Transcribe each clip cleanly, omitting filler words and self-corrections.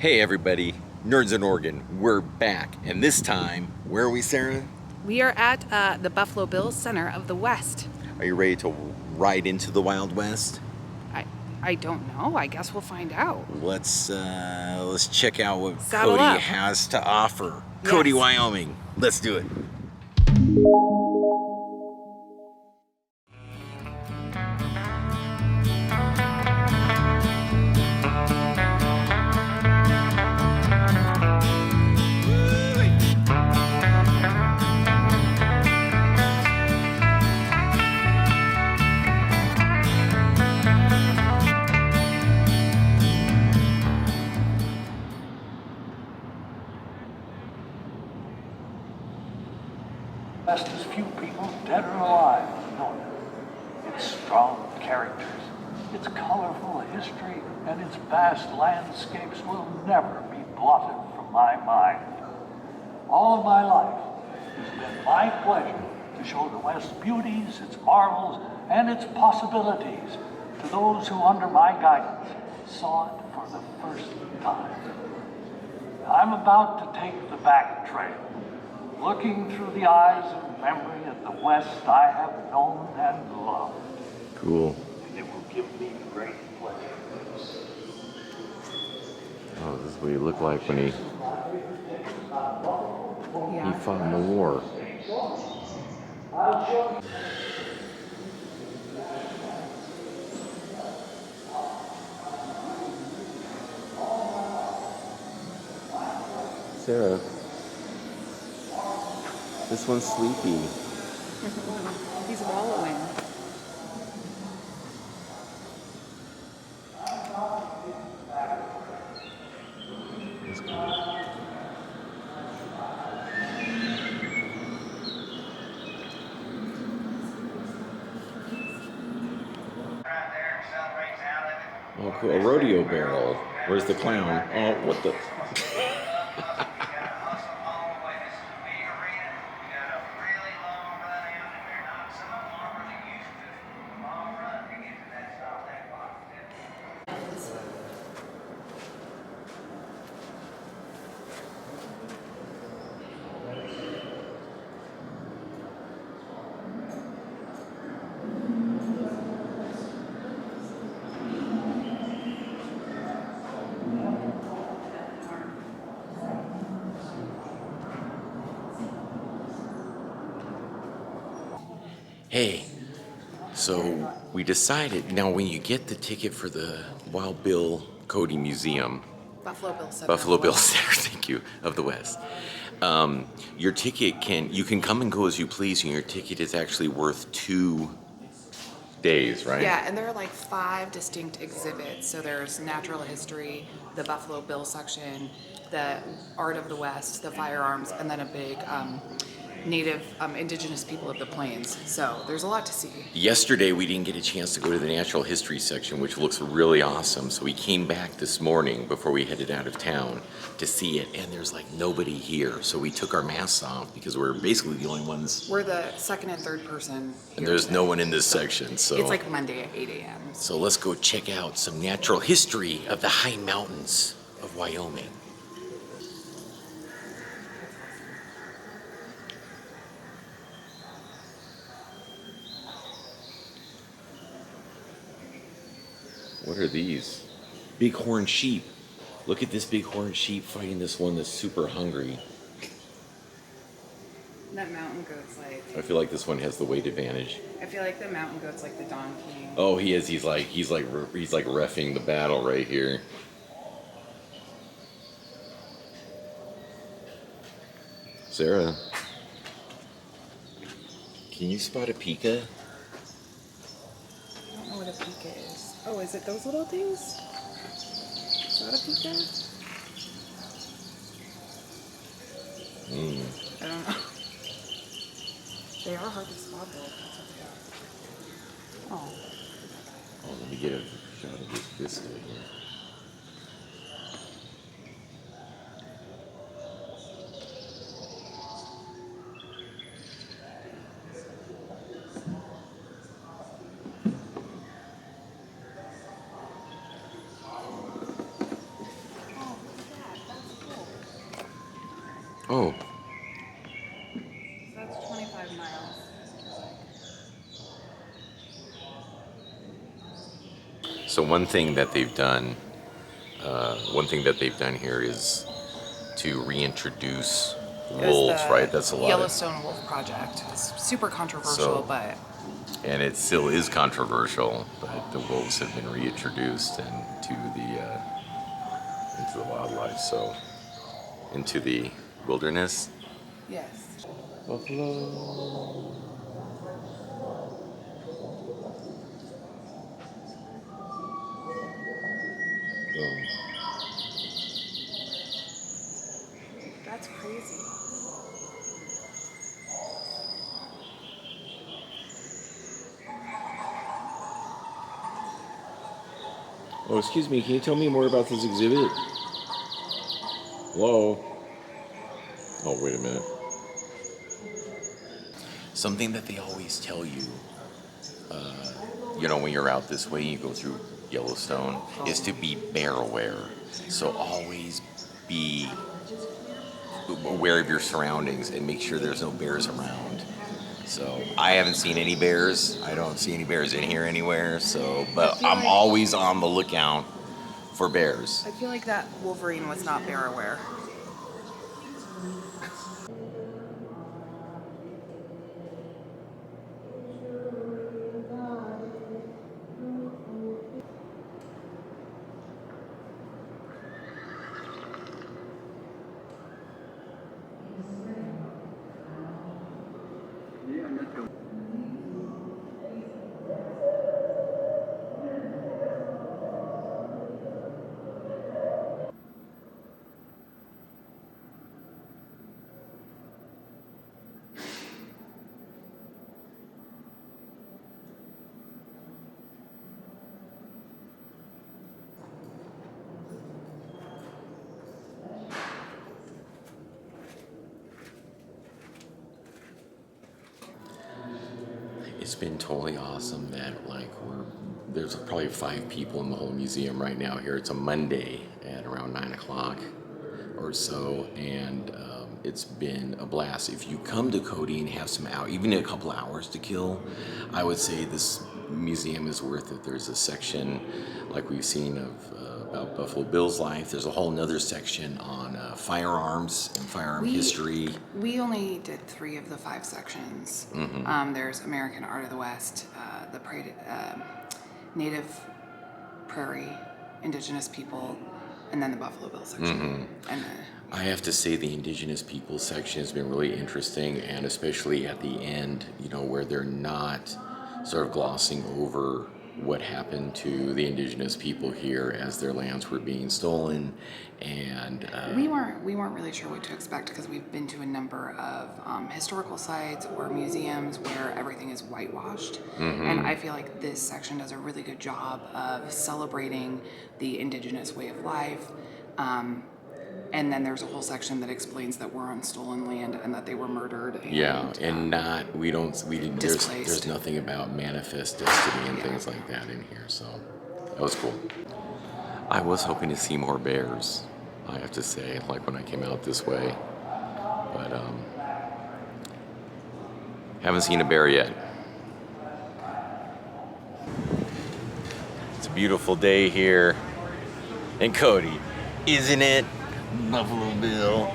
Hey everybody, Nerds in Oregon, we're back. And this time, where are we, Sarah? We are at the Buffalo Bills Center of the West. Are you ready to ride into the Wild West? I don't know. I guess we'll find out. Let's check out what Saddle Cody up. has to offer. Yes. Cody, Wyoming. Let's do it. West as few people, dead or alive, know it. Its strong characters, its colorful history, and its vast landscapes will never be blotted from my mind. All of my life, it has been my pleasure to show the West's beauties, its marvels, and its possibilities to those who, under my guidance, saw it for the first time. I'm about to take the back trail, looking through the eyes of memory at the West I have known and loved. Cool. And it will give me great pleasure. Oh, this is what he looked like when he fought in the war. Sarah, this one's sleepy. He's wallowing. Oh, cool. A rodeo barrel. Where's the clown? Oh, what the? Hey, so we decided, now when you get the ticket for the Wild Bill Cody Museum, Buffalo Bills Center. Buffalo Bill Center, thank you, of the West, your ticket you can come and go as you please, and your ticket is actually worth 2 days, right? Yeah, and there are like 5 distinct exhibits. So there's natural history, the Buffalo Bill section, the art of the West, the firearms, and then a big native indigenous people of the plains. So there's a lot to see. Yesterday we didn't get a chance to go to the natural history section, which looks really awesome. So we came back this morning before we headed out of town to see it, and there's like nobody here. So we took our masks off because we're basically the only ones. We're the second and third person here. And there's today. no one in this section. So It's like Monday at 8 a.m. So let's go check out some natural history of the high mountains of Wyoming. What are these? Bighorn sheep. Look at this bighorn sheep fighting this one that's super hungry. That mountain goat's like. I feel like this one has the weight advantage. I feel like the mountain goat's like the donkey. Oh, he is. He's like reffing the battle right here. Sarah, can you spot a pika? I don't know what a pika is. Oh, is it those little things? Is that a pika? I don't know. They are hard to spot though. That's what they are. Oh. Oh, let me get a shot of this vista here. Oh, So that's 25 miles. so one thing that they've done, here is to reintroduce It was wolves, right? the That's a lot of, Yellowstone Wolf Project. It's super controversial, so, but and it still is controversial, but the wolves have been reintroduced into the wildlife, so into the wilderness. yes. Buffalo. That's crazy. Oh, excuse me, can you tell me more about this exhibit? Hello? Oh, wait a minute. Something that they always tell you, when you're out this way, you go through Yellowstone, is to be bear aware. So always be aware of your surroundings and make sure there's no bears around. So I haven't seen any bears. I don't see any bears in here anywhere. So, but I'm always on the lookout for bears. I feel like that Wolverine was not bear aware. It's been totally awesome that there's probably 5 people in the whole museum right now here. It's a Monday at around 9 o'clock or so, and it's been a blast. If you come to Cody and have even a couple hours to kill, I would say this museum is worth it. There's a section like we've seen about Buffalo Bill's life. There's a whole nother section on firearms and firearm history. We only did 3 of the 5 sections. There's American Art of the West, the Native Prairie, Indigenous people, and then the Buffalo Bill section. And I have to say the indigenous people section has been really interesting, and especially at the end, where they're not sort of glossing over what happened to the indigenous people here as their lands were being stolen, and we weren't really sure what to expect because we've been to a number of historical sites or museums where everything is whitewashed, and I feel like this section does a really good job of celebrating the indigenous way of life. And then there's a whole section that explains that we're on stolen land and that they were murdered. And, we didn't. There's nothing about manifest destiny and things like that in here. So that was cool. I was hoping to see more bears. I have to say, like when I came out this way, but haven't seen a bear yet. It's a beautiful day here in Cody, isn't it? Buffalo Bill.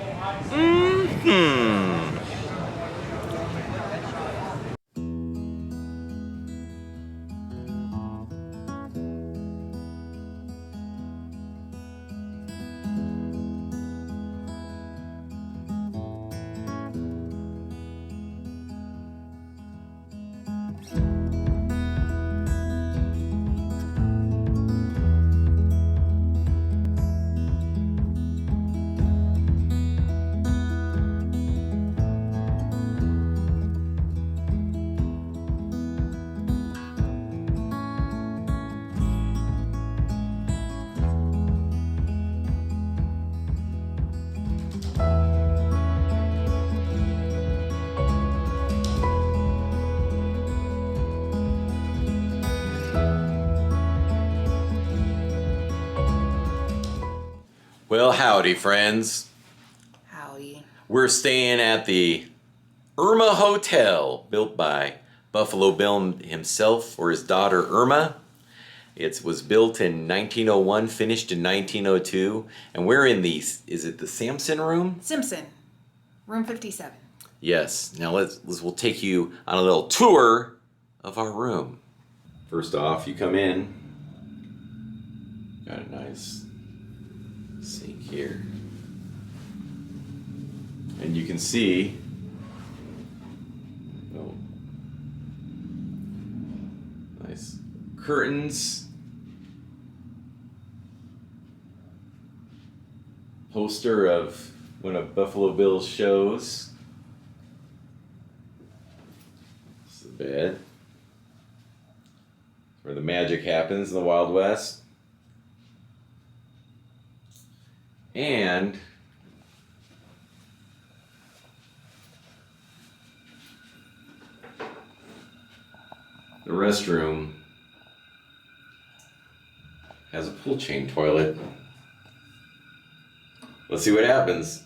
Well, howdy, friends. Howie. We're staying at the Irma Hotel, built by Buffalo Bill himself for his daughter Irma. It was built in 1901, finished in 1902, and we're in the, is it the Sampson room? Simpson, room 57. Yes. Now we'll take you on a little tour of our room. First off, you come in. Got a nice sink here. And you can see, oh, nice curtains. Poster of one of Buffalo Bill's shows. This is the bed. It's where the magic happens in the Wild West. And the restroom has a pull chain toilet. Let's see what happens.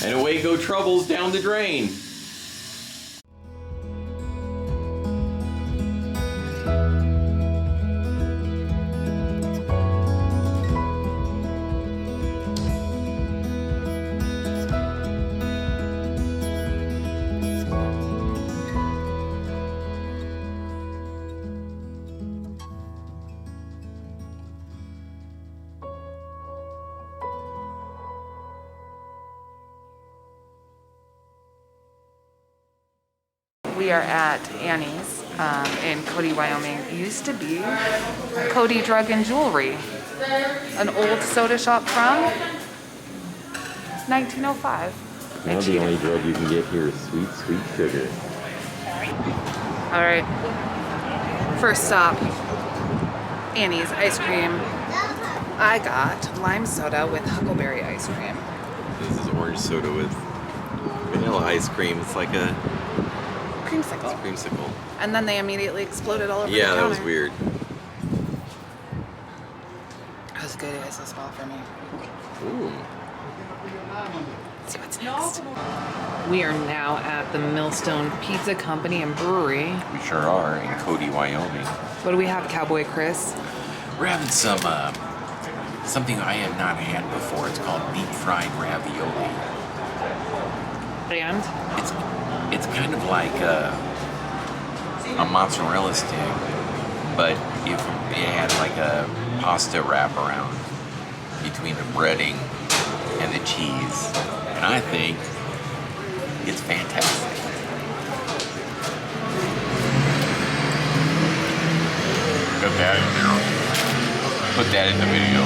And away go troubles down the drain. We are at Annie's in Cody, Wyoming. It used to be Cody Drug and Jewelry, an old soda shop from 1905. Now the only drug you can get here is sweet, sweet sugar. All right, first stop, Annie's ice cream. I got lime soda with huckleberry ice cream. This is orange soda with vanilla ice cream. It's like a Creamsicle. creamsicle. And then they immediately exploded all over the Yeah, counter. that was weird. That was good as a spot for me. Ooh. Let's see what's next. We are now at the Millstone Pizza Company and Brewery. We sure are in Cody, Wyoming. What do we have, Cowboy Chris? We're having some something I have not had before. It's called deep fried ravioli. And It's kind of like a mozzarella stick, but if it had like a pasta wrap around between the breading and the cheese, and I think it's fantastic. Put that in the video.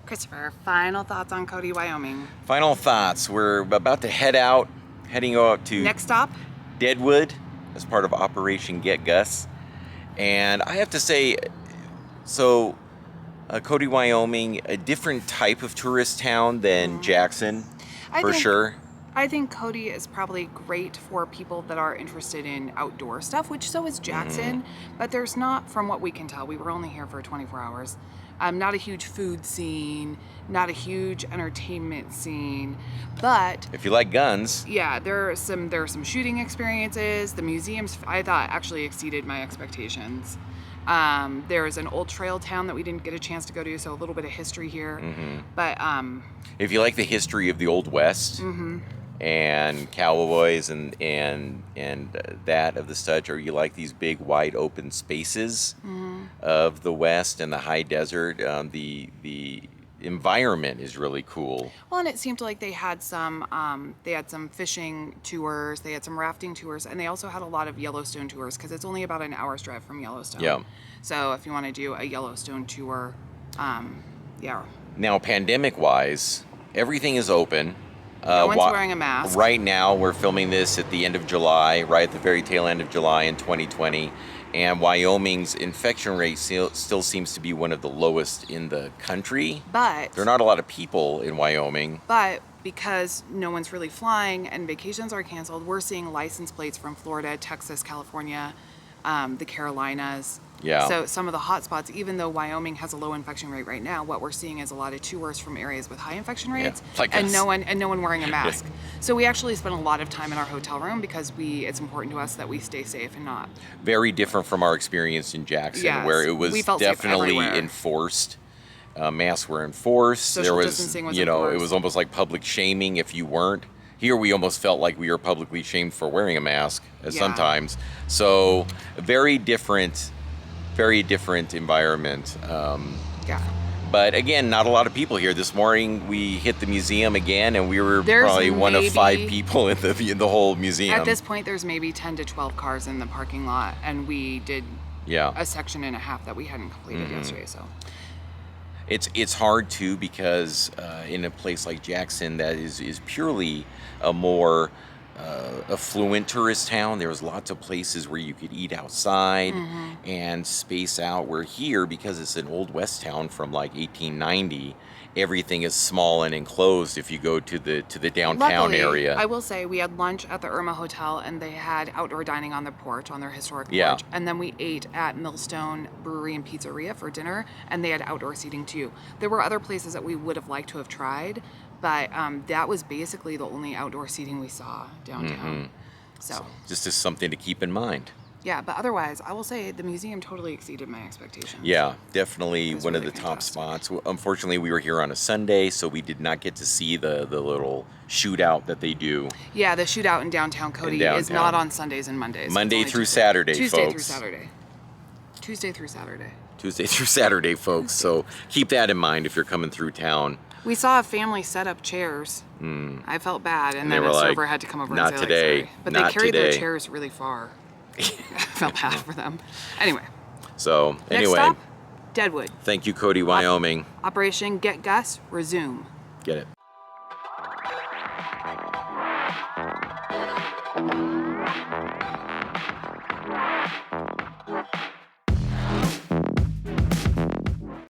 Christopher, final thoughts on Cody, Wyoming. Final thoughts. We're about to heading out to Next stop? Deadwood as part of Operation Get Gus. And I have to say, so Cody, Wyoming, a different type of tourist town than Jackson, for sure. I think Cody is probably great for people that are interested in outdoor stuff, which so is Jackson, but there's not, from what we can tell, we were only here for 24 hours, not a huge food scene, not a huge entertainment scene, but If you like guns, yeah, there are some shooting experiences. The museums, I thought, actually exceeded my expectations. There's an old trail town that we didn't get a chance to go to, so a little bit of history here. But if you like the history of the Old West and cowboys and that of the such, or you like these big wide open spaces of the West and the high desert, the environment is really cool. well, and it seemed like they had some fishing tours, they had some rafting tours, and they also had a lot of Yellowstone tours because it's only about an hour's drive from Yellowstone. Yeah. So if you want to do a Yellowstone tour, yeah. Now, pandemic-wise, everything is open. No one's wearing a mask. Right now, we're filming this at the end of July, right at the very tail end of July in 2020. And Wyoming's infection rate still seems to be one of the lowest in the country. But There are not a lot of people in Wyoming. But because no one's really flying and vacations are canceled, we're seeing license plates from Florida, Texas, California, the Carolinas, Yeah. So some of the hot spots, even though Wyoming has a low infection rate right now, what we're seeing is a lot of tours from areas with high infection rates, like and us. no one wearing a mask. So we actually spend a lot of time in our hotel room because it's important to us that we stay safe and not. Very different from our experience in Jackson, Yes, where it was we felt safe definitely everywhere. enforced. Masks were enforced. Social there was, distancing was it enforced. was almost like public shaming if you weren't. Here, we almost felt like we were publicly shamed for wearing a mask sometimes. So, very different environment. Yeah. But again, not a lot of people here. This morning, we hit the museum again, and we were There's probably one of 5 maybe- people in the whole museum. At this point, there's maybe 10 to 12 cars in the parking lot, and we did a section and a half that we hadn't completed yesterday. So it's hard too, because in a place like Jackson that is purely a more affluent tourist town, there was lots of places where you could eat outside and space out. Where here, because it's an old West town from like 1890, everything is small and enclosed if you go to the downtown luckily, area. I will say we had lunch at the Irma Hotel, and they had outdoor dining on their porch, on their historic porch. Yeah. And then we ate at Millstone Brewery and Pizzeria for dinner, and they had outdoor seating too. There were other places that we would have liked to have tried, but that was basically the only outdoor seating we saw downtown. So Just as something to keep in mind. yeah, but otherwise, I will say the museum totally exceeded my expectations. Yeah, definitely was one of really the top fantastic. spots. Unfortunately, we were here on a Sunday, so we did not get to see the little shootout that they do. Yeah, the shootout in downtown Cody is downtown. not on Sundays and Mondays. It's Monday only through Tuesday. Saturday, Tuesday through folks. Saturday. Tuesday through Saturday. Tuesday through Saturday, folks. So keep that in mind if you're coming through town. We saw a family set up chairs. I felt bad, and they then were a like, server had to come over "Not and say, today, like, sorry. But not they carried their today." chairs really far. I felt bad for them. Anyway, So next anyway, stop, Deadwood. thank you, Cody, Wyoming. Operation Get Gus, resume. Get it.